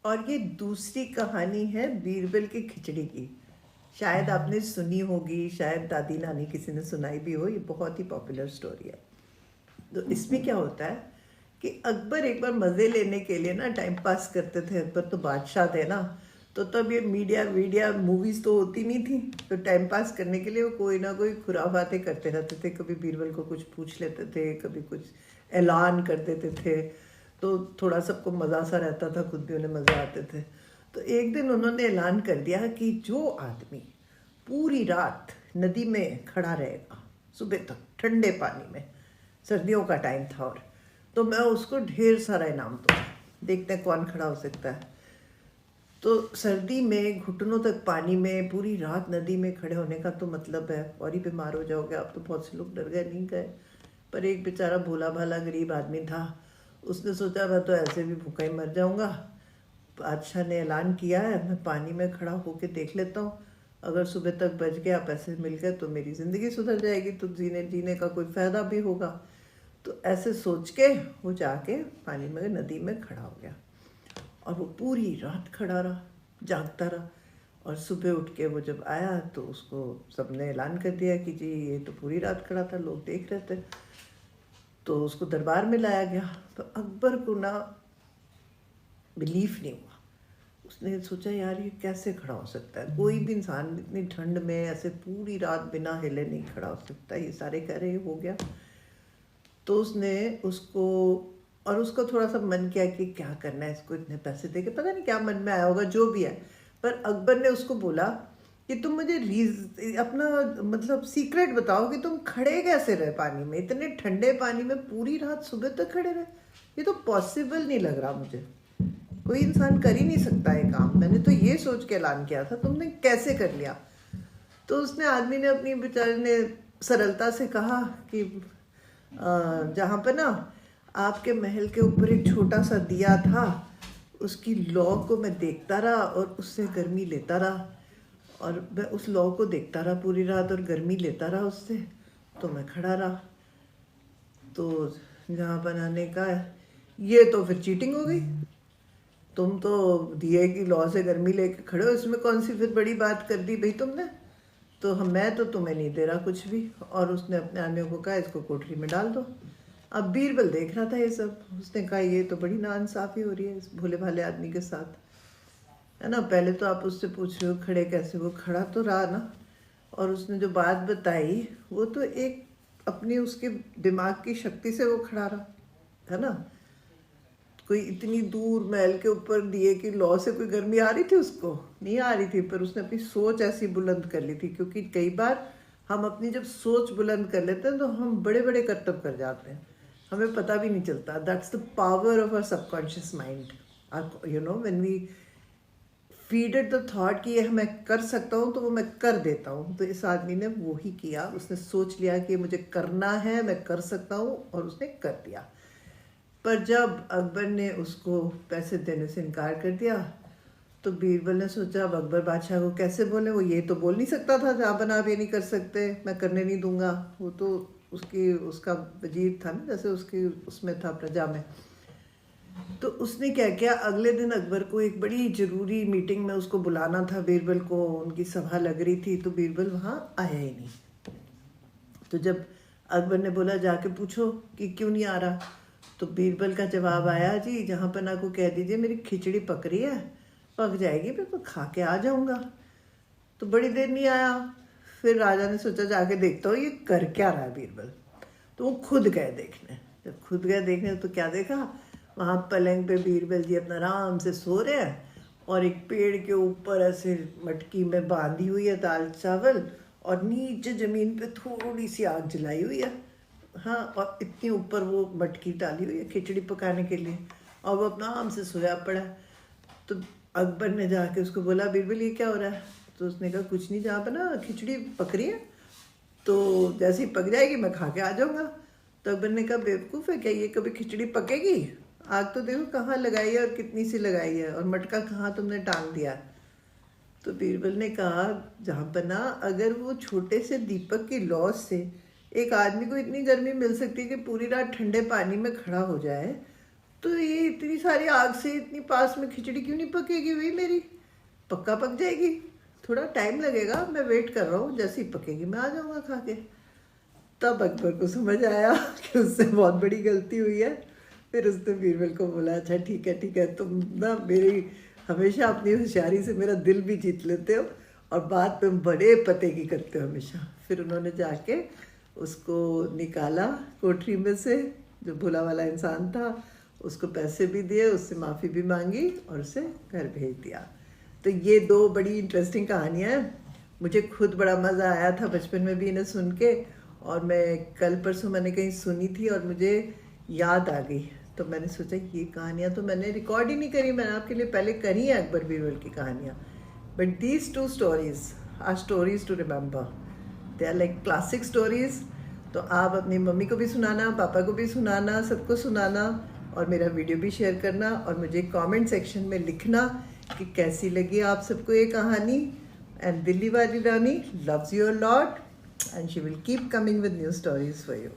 और ये दूसरी कहानी है बीरबल की खिचड़ी की। शायद आपने सुनी होगी, शायद दादी नानी किसी ने सुनाई भी हो। ये बहुत ही पॉपुलर स्टोरी है। तो इसमें क्या होता है कि अकबर एक बार मज़े लेने के लिए ना टाइम पास करते थे। अकबर तो बादशाह थे ना, तो तब ये मीडिया वीडिया मूवीज़ तो होती नहीं थी। तो टाइम पास करने के लिए वो कोई ना कोई खुराफाते करते रहते थे। कभी बीरबल को कुछ पूछ लेते थे, कभी कुछ ऐलान कर देते थे। तो थोड़ा सबको मज़ा सा रहता था, खुद भी उन्हें मज़े आते थे। तो एक दिन उन्होंने ऐलान कर दिया कि जो आदमी पूरी रात नदी में खड़ा रहेगा सुबह तक ठंडे पानी में, सर्दियों का टाइम था, और तो मैं उसको ढेर सारा इनाम दूँगा। देखते हैं कौन खड़ा हो सकता है। तो सर्दी में घुटनों तक पानी में पूरी रात नदी में खड़े होने का तो मतलब है और ही बीमार हो जाओगे आप। तो बहुत से लोग डर गए, नहीं गए। पर एक बेचारा भोला भाला गरीब आदमी था, उसने सोचा मैं तो ऐसे भी भूखा ही मर जाऊंगा। बादशाह ने ऐलान किया है, मैं पानी में खड़ा होके देख लेता हूँ। अगर सुबह तक बच गया, पैसे मिल गए, तो मेरी ज़िंदगी सुधर जाएगी, तो जीने जीने का कोई फ़ायदा भी होगा। तो ऐसे सोच के वो जाके पानी में नदी में खड़ा हो गया, और वो पूरी रात खड़ा रहा, जागता रहा। और सुबह उठ के वो जब आया तो उसको सबने ऐलान कर दिया कि जी ये तो पूरी रात खड़ा था, लोग देख रहे थे। तो उसको दरबार में लाया गया। तो अकबर को ना बिलीफ नहीं हुआ। उसने सोचा यार ये कैसे खड़ा हो सकता है, कोई भी इंसान इतनी ठंड में ऐसे पूरी रात बिना हिले नहीं खड़ा हो सकता। ये सारे कह रहे हो गया। तो उसने उसको, और उसको थोड़ा सा मन किया कि क्या करना है इसको, इतने पैसे दे के, पता नहीं क्या मन में आया होगा, जो भी है। पर अकबर ने उसको बोला कि तुम मुझे अपना मतलब सीक्रेट बताओ कि तुम खड़े कैसे रहे पानी में, इतने ठंडे पानी में पूरी रात सुबह तक खड़े रहे। ये तो पॉसिबल नहीं लग रहा मुझे, कोई इंसान कर ही नहीं सकता ये काम। मैंने तो ये सोच के ऐलान किया था, तुमने कैसे कर लिया। तो उसने आदमी ने अपनी बेचारे ने सरलता से कहा कि जहाँ पर ना आपके महल के ऊपर एक छोटा सा दिया था, उसकी लौ को मैं देखता रहा और उससे गर्मी लेता रहा, और मैं उस लौ को देखता रहा पूरी रात और गर्मी लेता रहा उससे, तो मैं खड़ा रहा। तो जहाँ बनाने का, ये तो फिर चीटिंग हो गई। तुम तो दिए की लौ से गर्मी लेके खड़े हो, इसमें कौन सी फिर बड़ी बात कर दी भाई तुमने। तो मैं तो तुम्हें नहीं दे रहा कुछ भी। और उसने अपने आदमियों को कहा इसको कोठरी में डाल दो। अब बीरबल देख रहा था ये सब। उसने कहा ये तो बड़ी नाइंसाफ़ी हो रही है इस भोले भाले आदमी के साथ, है ना। पहले तो आप उससे पूछ रहे हो खड़े कैसे, वो खड़ा तो रहा ना। और उसने जो बात बताई वो तो एक अपनी उसके दिमाग की शक्ति से वो खड़ा रहा, है ना। कोई इतनी दूर महल के ऊपर दिए कि लौ से कोई गर्मी आ रही थी उसको, नहीं आ रही थी। पर उसने अपनी सोच ऐसी बुलंद कर ली थी, क्योंकि कई बार हम अपनी जब सोच बुलंद कर लेते हैं तो हम बड़े बड़े करतब कर जाते हैं, हमें पता भी नहीं चलता। That's the power of our subconscious mind. You know when we feed it the thought कि ये मैं कर सकता हूँ, तो वो मैं कर देता हूँ। तो इस आदमी ने वो ही किया। उसने सोच लिया कि मुझे करना है, मैं कर सकता हूँ, और उसने कर दिया। पर जब अकबर ने उसको पैसे देने से इनकार कर दिया, तो बीरबल ने सोचा अब अकबर बादशाह को कैसे बोले। वो ये तो बोल नहीं सकता था जहाँ बना आप ये नहीं कर सकते, मैं करने नहीं दूंगा। वो तो उसका वजीर था ना, जैसे उसकी उसमें था प्रजा में। तो उसने क्या किया, अगले दिन अकबर को एक बड़ी ज़रूरी मीटिंग में उसको बुलाना था बीरबल को, उनकी सभा लग रही थी। तो बीरबल वहाँ आया ही नहीं। तो जब अकबर ने बोला जाके पूछो कि क्यों नहीं आ रहा, तो बीरबल का जवाब आया जी जहाँ पन्ना को कह दीजिए मेरी खिचड़ी पक रही है, पक जाएगी फिर मैं खा के आ जाऊँगा। तो बड़ी देर नहीं आया। फिर राजा ने सोचा जाके देखता हूँ ये कर क्या रहा है बीरबल। तो वो खुद गए देखने। जब खुद गए देखने तो क्या देखा, वहाँ पलंग पे बीरबल जी अपना आराम से सो रहे हैं, और एक पेड़ के ऊपर ऐसे मटकी में बांधी हुई है दाल चावल, और नीचे ज़मीन पे थोड़ी सी आग जलाई हुई है। हाँ, और इतनी ऊपर वो मटकी डाली हुई है खिचड़ी पकाने के लिए, और वो अपना आराम से सोया पड़ा है। तो अकबर ने जाके उसको बोला बीरबल ये क्या हो रहा है। तो उसने कहा कुछ नहीं, जहाँ पर ना खिचड़ी पक रही है, तो जैसे ही पक जाएगी मैं खा के आ जाऊँगा। तो अकबर ने कहा बेवकूफ़ है क्या, ये कभी खिचड़ी पकेगी। आग तो देखो कहाँ लगाई है और कितनी सी लगाई है, और मटका कहाँ तुमने टांग दिया। तो बीरबल ने कहा जहाँ पर ना अगर वो छोटे से दीपक की लौ से एक आदमी को इतनी गर्मी मिल सकती है कि पूरी रात ठंडे पानी में खड़ा हो जाए, तो ये इतनी सारी आग से इतनी पास में खिचड़ी क्यों नहीं पकेगी भाई मेरी, पक्का पक जाएगी, थोड़ा टाइम लगेगा, मैं वेट कर रहा हूँ, जैसे ही पकेगी मैं आ जाऊँगा खा के। तब अकबर को समझ आया कि उससे बहुत बड़ी गलती हुई है। फिर उसने बीरबल को बोला अच्छा ठीक है, तुम ना मेरी हमेशा अपनी होशियारी से मेरा दिल भी जीत लेते हो और बात तुम बड़े पते की करते हो हमेशा। फिर उन्होंने जाके उसको निकाला कोठरी में से, जो भोला वाला इंसान था, उसको पैसे भी दिए, उससे माफ़ी भी मांगी और उसे घर भेज दिया। तो ये दो बड़ी इंटरेस्टिंग कहानियाँ हैं। मुझे खुद बड़ा मज़ा आया था बचपन में भी इन्हें सुन के, और मैं कल परसों मैंने कहीं सुनी थी और मुझे याद आ गई, तो मैंने सोचा ये कहानियाँ तो मैंने रिकॉर्ड ही नहीं करी, मैंने आपके लिए पहले करी है अकबर बीरबल की कहानियाँ, but these two stories are stories to remember, they are like classic stories. तो आप अपनी मम्मी को भी सुनाना, पापा को भी सुनाना, सबको सुनाना, और मेरा वीडियो भी शेयर करना, और मुझे कमेंट सेक्शन में लिखना कि कैसी लगी आप सबको ये कहानी। एंड दिल्ली वाली Rani loves you a lot and she will keep coming with new stories for you.